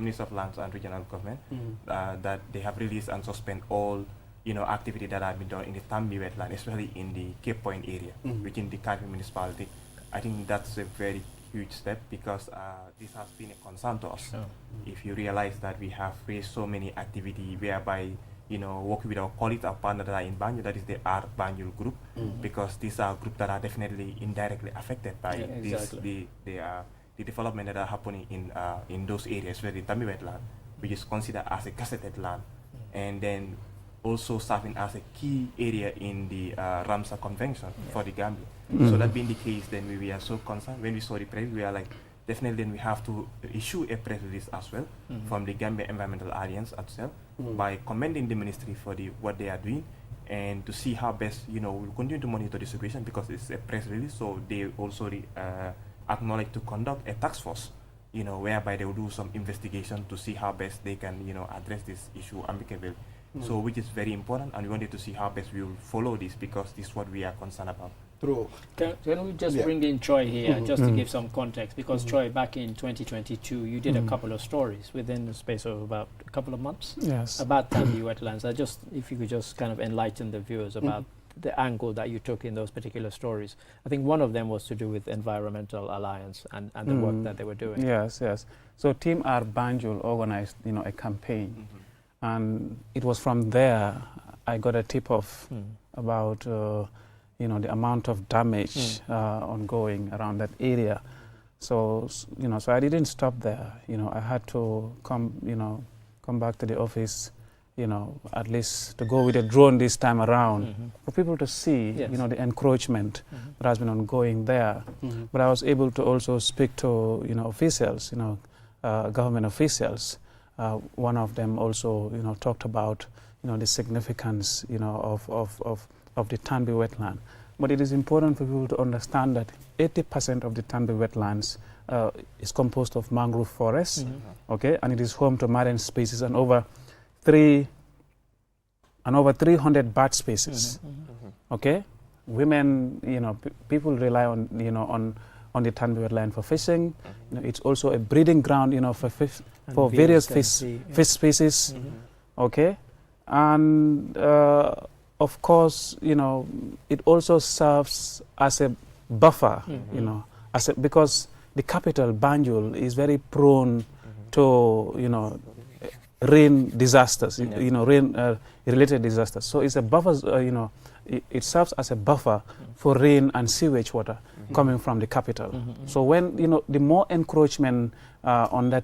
Speaker 8: Ministry of Lands and Regional Government that they have released and suspend all, you know, activity that have been done in the Tanbi Wetland, especially in the Cape Point area within the Kanfi municipality. I think that's a very huge step because this has been a concern to us. If you realize that we have raised so many activity whereby, you know, working with our colleagues, our partners that are in Banjul, that is the Art Banjul group, because these are groups that are definitely indirectly affected by the development that are happening in those areas, where the Tanbi Wetland, which is considered as a gazetted land, and then also serving as a key area in the Ramsar Convention for the Gambia. So that being the case, then we are so concerned. When we saw the press, we are like, definitely then we have to issue a press release as well from the Gambia Environmental Alliance itself by commending the ministry for what they are doing, and to see how best, you know, we'll continue to monitor the situation because it's a press release. So they also acknowledge to conduct a task force, you know, whereby they will do some investigation to see how best they can, you know, address this issue amicably. So which is very important, and we wanted to see how best we will follow this because this is what we are concerned about.
Speaker 1: True.
Speaker 2: Can we just bring in Troy here just to give some context? Because Troy, back in 2022, you did a couple of stories within the space of about a couple of months about Tanbi Wetlands. If you could just kind of enlighten the viewers about the angle that you took in those particular stories. I think one of them was to do with Environmental Alliance and the work that they were doing.
Speaker 3: Yes. So Team Art Banjul organized, you know, a campaign. And it was from there I got a tip-off about, you know, the amount of damage ongoing around that area. So, you know, so I didn't stop there. You know, I had to come back to the office, you know, at least to go with a drone this time around for people to see, you know, the encroachment that has been ongoing there. But I was able to also speak to, you know, officials, you know, government officials. One of them also, you know, talked about, you know, the significance, you know, of the Tanbi wetland. But it is important for people to understand that 80% of the Tanbi wetlands is composed of mangrove forests, okay, and it is home to marine species and over 300 bird species, okay. Women, you know, people rely on, you know, on the Tanbi wetland for fishing. You know, it's also a breeding ground, you know, for fish, for various fish species, okay, and of course, you know, it also serves as a buffer, you know, because the capital Banjul is very prone to, you know, rain disasters, you know, rain related disasters. So it's a buffer, you know, it serves as a buffer for rain and sewage water coming from the capital. So when, you know, the more encroachment on the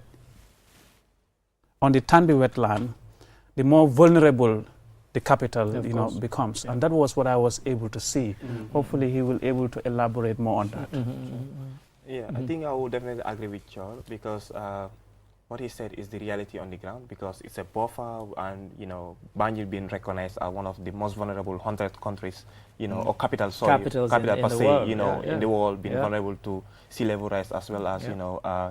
Speaker 3: Tanbi wetland, the more vulnerable the capital, becomes. And that was what I was able to see. Hopefully he will able to elaborate more on that.
Speaker 8: Yeah, I think I would definitely agree with Charles, because what he said is the reality on the ground, because it's a buffer, and Banjul being recognized as one of the most vulnerable 100 countries, or capital per se, in the world, being vulnerable to sea level rise as well as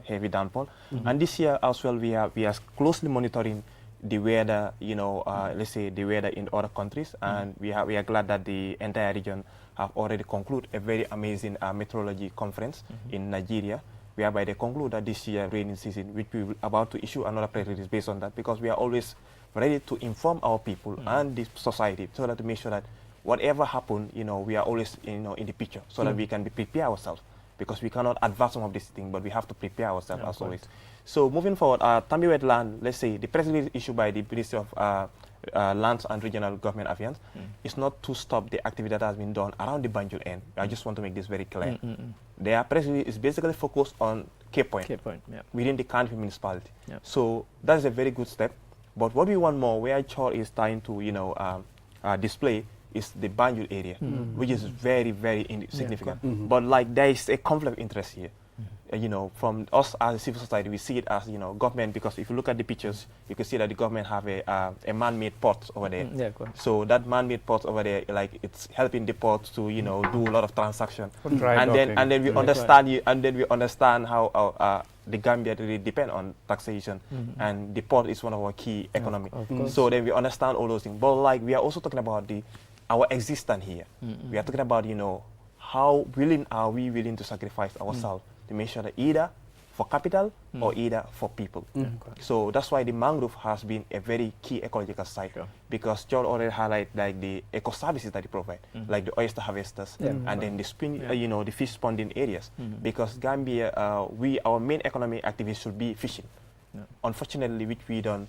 Speaker 8: heavy downfall. And this year as well, we are closely monitoring the weather, let's say the weather in other countries, and we are glad that the entire region have already concluded a very amazing meteorology conference in Nigeria, whereby they conclude that this year rainy season, which we will about to issue another press release based on that, because we are always ready to inform our people and the society, so that to make sure that whatever happens, we are always in the picture, so that we can prepare ourselves, because we cannot advance some of these things, but we have to prepare ourselves as always. So moving forward, Tanbi Wetlands, let's say the press release issued by the Ministry of Lands and Regional Government Affairs is not to stop the activity that has been done around the Banjul end. I just want to make this very clear. Their press release is basically focused on Cape Point, within the Kanfi municipality. So that is a very good step. But what we want more, where Chor is trying to display, is the Banjul area, which is very, very significant. But like there is a conflict of interest here. From us as a civil society, we see it as, government, because if you look at the pictures, you can see that the government have a man-made port over there. So that man-made port over there, like, it's helping the port to, do a lot of transaction. And then we understand how the Gambia really depend on taxation, and the port is one of our key economy. So then we understand all those things. But like, we are also talking about our existence here. We are talking about, how willing are we to sacrifice ourselves to make sure that either for capital or either for people. So that's why the mangrove has been a very key ecological site, because John already highlighted like the eco services that they provide, like the oyster harvesters and then the spin, the fish ponding areas. Because Gambia, our main economic activity should be fishing. Unfortunately, which we don't,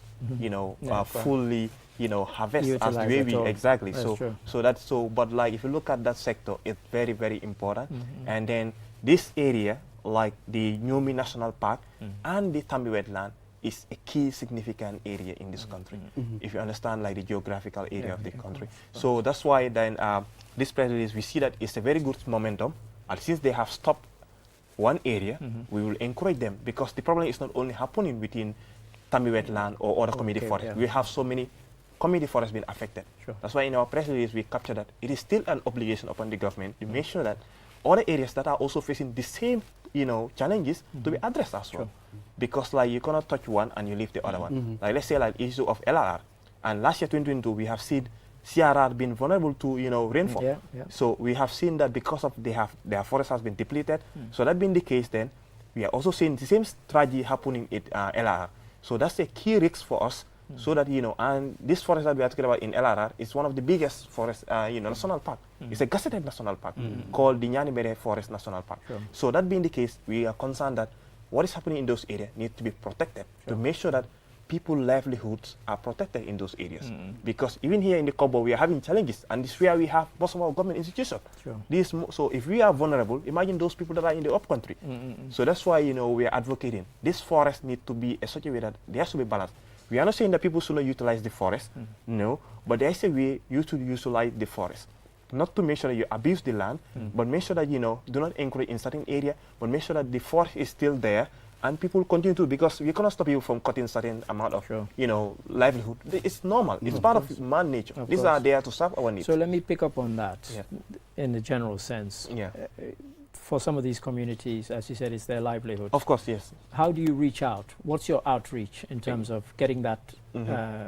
Speaker 8: fully, harvest
Speaker 2: utilize
Speaker 8: as the way we exactly.
Speaker 2: That's
Speaker 8: But like, if you look at that sector, it's very, very important. And then this area, like the Nyomi National Park and the Tanbi Wetland, is a key significant area in this country, if you understand like the geographical area of the country. So that's why then this press release, we see that it's a very good momentum, and since they have stopped one area, we will encourage them, because the problem is not only happening within Tanbi Wetland or other community forests. We have so many community forests being affected. That's why in our press release we capture that it is still an obligation upon the government to make sure that other areas that are also facing the same challenges to be addressed as well. Because like, you cannot touch one and you leave the other one. Like, let's say like issue of LRR, and last year 2022 we have seen CRR being vulnerable to rainfall. So we have seen that because of their forest has been depleted. So that being the case, then we are also seeing the same tragedy happening at LRR. So that's a key risk for us. So that and this forest that we are talking about in LRR is one of the biggest forests, national park. It's a gazetted national park called the Nyanibere Forest National Park. So that being the case, we are concerned that what is happening in those areas needs to be protected to make sure that people's livelihoods are protected in those areas. Because even here in the Kobo, we are having challenges, and this is where we have most of our government institutions. So if we are vulnerable, imagine those people that are in the upcountry. So that's why we are advocating this forest need to be in such a way that there has to be balance. We are not saying that people should not utilize the forest, no, but there is a way you should utilize the forest. Not to make sure that you abuse the land, but make sure that, do not encourage in certain area, but make sure that the forest is still there, and people continue to, because we cannot stop you from cutting certain amount of, livelihood. It's normal. It's part of man nature. These are there to serve our needs.
Speaker 2: So let me pick up on that in the general sense. For some of these communities, as you said, it's their livelihood.
Speaker 8: Of course, yes.
Speaker 2: How do you reach out? What's your outreach in terms of getting that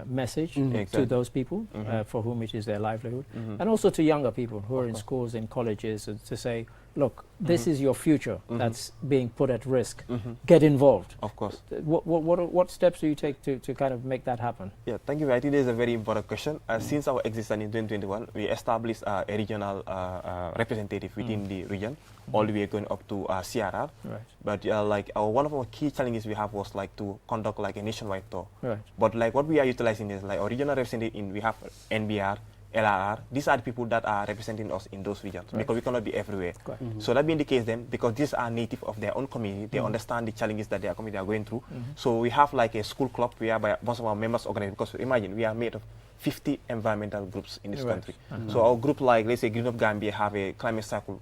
Speaker 2: message to those people for whom it is their livelihood? And also to younger people who are in schools and colleges, to say, look, this is your future that's being put at risk. Get involved.
Speaker 8: Of course.
Speaker 2: What steps do you take to kind of make that happen?
Speaker 8: Yeah, thank you. I think this is a very important question. Since our existence in 2021, we established a regional representative within the region, all the way going up to CRR. But like one of our key challenges we have was like to conduct like a nationwide tour. But like what we are utilizing is like our regional representative we have NBR, LRR, these are the people that are representing us in those regions, because we cannot be everywhere. So that being the case then, because these are native of their own community, they understand the challenges that their community are going through. So we have like a school club whereby most of our members organize, because imagine we are made of 50 environmental groups in this country. So our group, like let's say Green Up Gambia, have a climate cycle,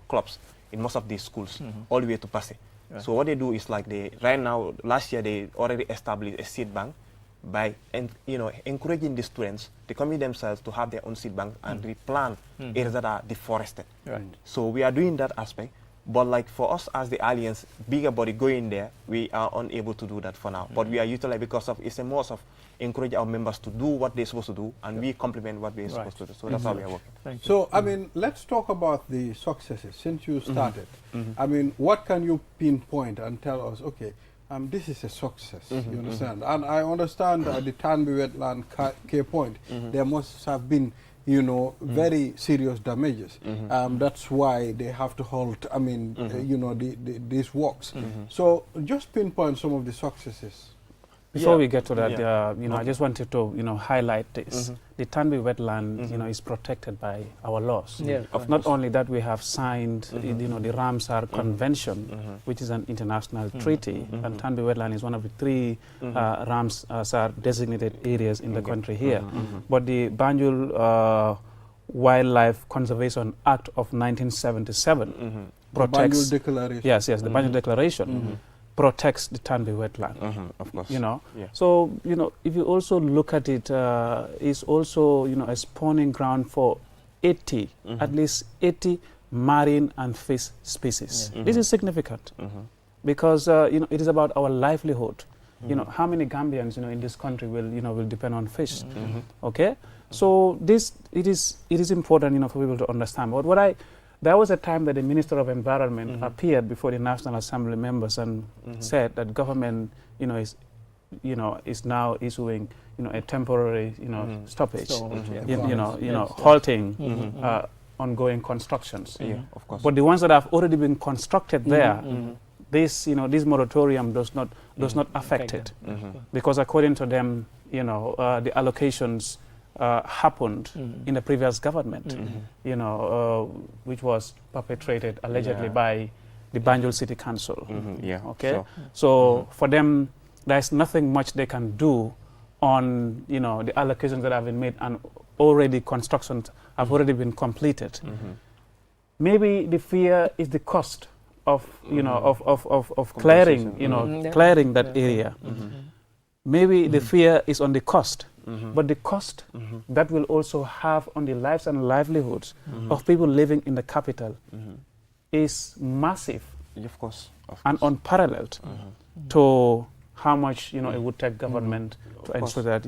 Speaker 8: clubs in most of these schools, all the way to Passe. So what they do is like right now, last year they already established a seed bank by encouraging the students, the community themselves, to have their own seed bank and replant areas that are deforested. So we are doing that aspect, but like for us as the Alliance, bigger body going there, we are unable to do that for now. But we are utilizing, because of it's a most of encourage our members to do what they're supposed to do, and we complement what they're supposed to do. So that's how we are working.
Speaker 1: So I mean, let's talk about the successes since you started. I mean, what can you pinpoint and tell us? Okay, this is a success, you understand? And I understand at the Tanbi Wetland K point, there must have been, very serious damages. That's why they have to halt, I mean, these works. So just pinpoint some of the successes.
Speaker 3: Before we get to that, I just wanted to, highlight this. The Tanbi Wetland, is protected by our laws. Not only that, we have signed, the Ramsar Convention, which is an international treaty, and Tanbi Wetland is one of the 3 Ramsar designated areas in the country here. But the Banjul Wildlife Conservation Act of 1977 protects...
Speaker 1: The Banjul Declaration.
Speaker 3: Yes, the Banjul Declaration. Protects the Tanbi wetland,
Speaker 8: of course.
Speaker 3: So, if you also look at it, it's also, a spawning ground for 80, at least 80 marine and fish species. This is significant because, it is about our livelihood. How many Gambians, in this country will depend on fish, okay? So it is important, for people to understand. But there was a time that the Minister of Environment appeared before the National Assembly members and said that government, is now issuing, a temporary, stoppage, halting ongoing constructions.
Speaker 8: Of course.
Speaker 3: But the ones that have already been constructed there, this moratorium does not affect it, because according to them, the allocations happened in the previous government, which was perpetrated allegedly by the Banjul City Council. Okay, so for them, there's nothing much they can do on the allocations that have been made, and already constructions have already been completed. Maybe the fear is the cost of of clearing clearing that area. Maybe the fear is on the cost. But the cost that will also have on the lives and livelihoods of people living in the capital is massive,
Speaker 8: of course.
Speaker 3: And unparalleled to how much it would take government to ensure that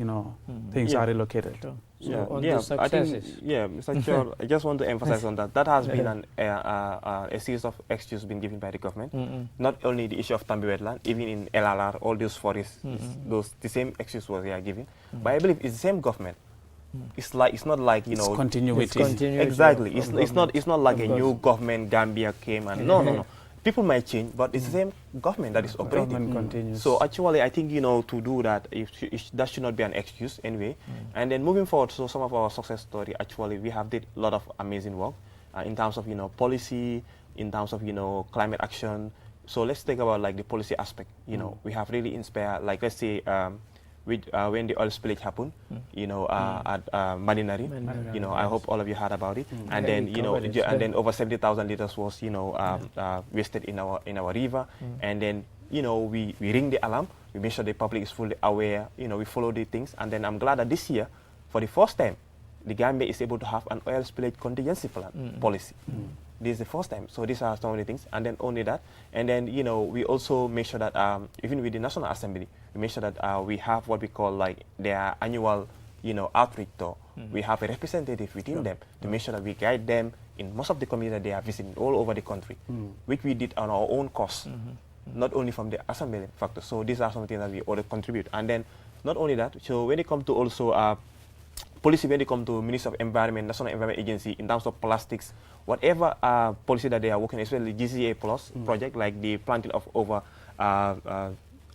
Speaker 3: things are relocated.
Speaker 8: I think, Mr. Chair, I just want to emphasize on that. That has been a series of excuses been given by the government. Not only the issue of Tanbi Wetland, even in LRR, all those forests, the same excuse was given. But I believe it's the same government. It's not like
Speaker 3: it's continuity.
Speaker 8: Exactly. It's not like a new government Gambia came and no. People might change, but it's the same government that is operating. So actually, I think, to do that, that should not be an excuse anyway. And then moving forward, so some of our success story, actually, we have did a lot of amazing work in terms of, policy, in terms of, climate action. So let's think about like the policy aspect. We have really inspired, like let's say, when the oil spillage happened, at Marinari, I hope all of you heard about it. And then, and then over 70,000 liters was, wasted in our river. And then, we ring the alarm. We make sure the public is fully aware. We follow the things. And then I'm glad that this year, for the first time, the Gambia is able to have an oil spillage contingency plan policy. This is the first time. So these are some of the things. And then only that. And then, we also make sure that even with the National Assembly, we make sure that we have what we call like their annual, outreach tour. We have a representative within them to make sure that we guide them in most of the communities that they are visiting all over the country, which we did on our own cost, not only from the Assembly factor. So these are some things that we ought to contribute. And then not only that, so when it comes to also policy, when it comes to Ministry of Environment, National Environment Agency, in terms of plastics, whatever policy that they are working, especially GCA Plus project, like the planting of over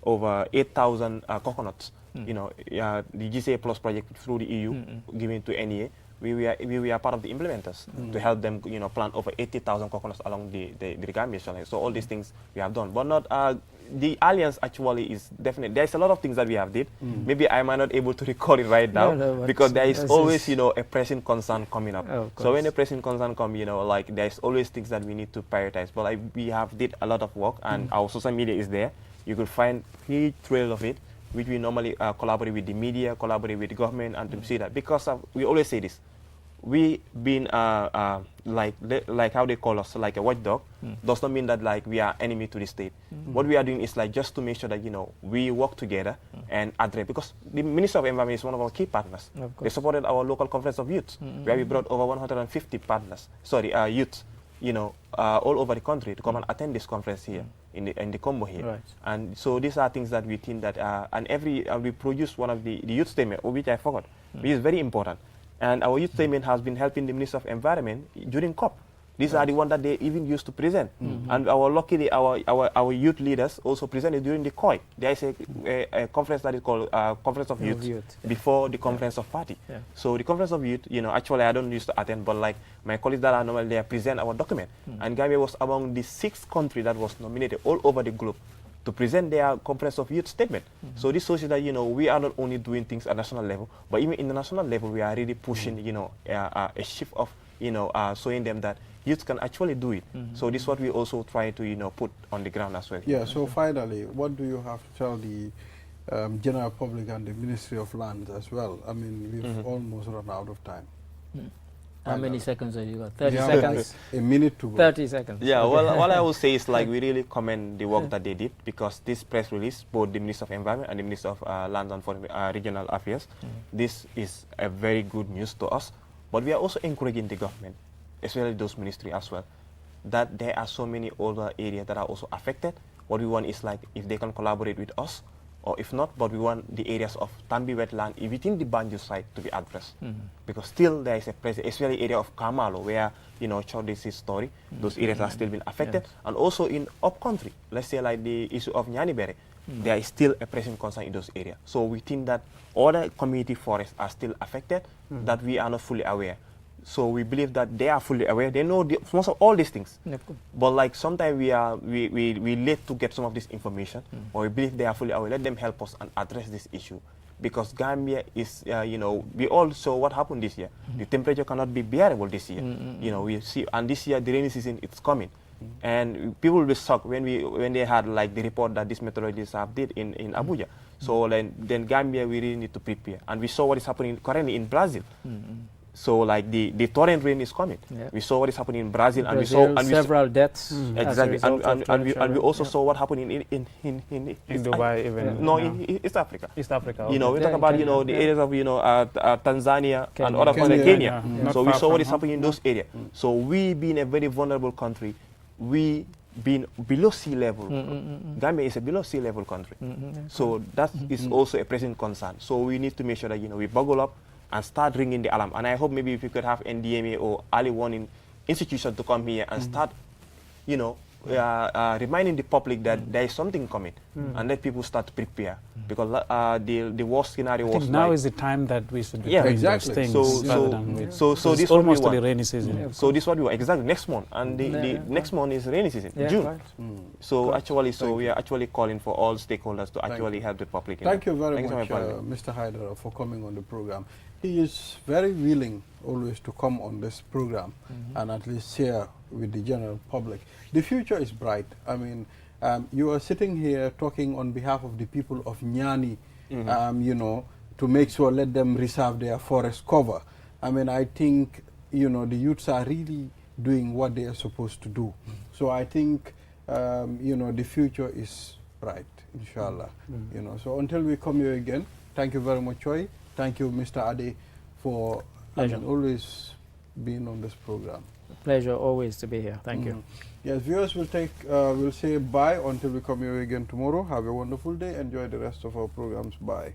Speaker 8: over 8,000 coconuts. You know, the GCA Plus project through the EU, given to NEA. We were part of the implementers to help them, you know, plant over 80,000 coconuts along the Gambia shoreline. So all these things we have done, but not the alliance actually is definitely. There's a lot of things that we have did. Maybe I might not able to record it right now because there is always, you know, a pressing concern coming up. So when a pressing concern comes, you know, like there's always things that we need to prioritize. But we have did a lot of work, and our social media is there. You could find huge trail of it, which we normally collaborate with the media, collaborate with the government, and to see that, because we always say this, we been like how they call us, like a watchdog, does not mean that like we are enemy to the state. What we are doing is like just to make sure that, you know, we work together and address, because the Minister of Environment is one of our key partners. They supported our local conference of youth, where we brought over 150 partners, youth, you know, all over the country to come and attend this conference here in the combo here. And so these are things that we think that, and we produce one of the youth statement, which I forgot, which is very important. And our youth statement has been helping the Minister of Environment during COP. These are the ones that they even used to present. And luckily, our youth leaders also presented during the COI. There is a conference that is called Conference of Youth before the Conference of Party. So the Conference of Youth, you know, actually I don't used to attend, but like my colleagues that are normally there present our document. And Gambia was among the 6th country that was nominated all over the globe to present their Conference of Youth statement. So this shows you that, you know, we are not only doing things at national level, but even in the national level, we are really pushing, you know, a shift of, you know, showing them that youth can actually do it. So this is what we also try to, you know, put on the ground as well.
Speaker 1: Yeah, so finally, what do you have to tell the general public and the Ministry of Lands as well? I mean, we've almost run out of time.
Speaker 2: How many seconds have you got? 30 seconds?
Speaker 1: Like a minute to go.
Speaker 2: 30 seconds.
Speaker 8: Yeah, well, what I will say is like we really commend the work that they did, because this press release, both the Minister of Environment and the Minister of Lands and Foreign Regional Affairs, this is a very good news to us. But we are also encouraging the government, especially those ministries as well, that there are so many other areas that are also affected. What we want is like if they can collaborate with us, or if not, but we want the areas of Tanbi Wetland within the Banjul site to be addressed. Because still there is a presence, especially area of Kamalo, where, you know, this story, those areas are still being affected. And also in upcountry, let's say like the issue of Nyanibere, there is still a pressing concern in those areas. So we think that other community forests are still affected, that we are not fully aware. So we believe that they are fully aware. They know most of all these things. But like sometimes we late to get some of this information, or we believe they are fully aware. Let them help us and address this issue, because Gambia is, you know, we all saw what happened this year. The temperature cannot be bearable this year. You know, we see, and this year the rainy season it's coming. And people will be shocked when they had like the report that these meteorologists have did in Abuja. So then Gambia, we really need to prepare. And we saw what is happening currently in Brazil. So like the torrent rain is coming. We saw what is happening in Brazil, and we saw
Speaker 2: several deaths.
Speaker 8: Exactly, and we also saw what happened in
Speaker 3: Dubai, even
Speaker 8: in East Africa.
Speaker 3: East Africa.
Speaker 8: You know, we talk about the areas of Tanzania and other parts of Kenya. So we saw what is happening in those areas. So we being a very vulnerable country, we being below sea level. Gambia is a below sea level country. So that is also a present concern. So we need to make sure that, you know, we buckle up and start ringing the alarm. And I hope maybe if we could have NDMA or early warning institution to come here and start, you know, reminding the public that there is something coming, and let people start to prepare, because the worst scenario was
Speaker 3: now is the time that we should be
Speaker 8: doing
Speaker 3: those things rather than wait.
Speaker 8: So this
Speaker 3: almost the rainy season.
Speaker 8: So this is what we want exactly next month, and the next month is rainy season, June. So actually, we are actually calling for all stakeholders to actually help the public.
Speaker 1: Thank you very much, Mr. Haider, for coming on the program. He is very willing always to come on this program and at least share with the general public. The future is bright. I mean, you are sitting here talking on behalf of the people of Nyani, you know, to make sure, let them reserve their forest cover. I mean, I think, you know, the youths are really doing what they are supposed to do. So I think, you know, the future is bright, inshallah. You know, so until we come here again, thank you very much, Choi. Thank you, Mr. Ade, for always being on this program.
Speaker 2: Pleasure always to be here. Thank you.
Speaker 1: Yes, viewers will will say bye until we come here again tomorrow. Have a wonderful day. Enjoy the rest of our programs. Bye.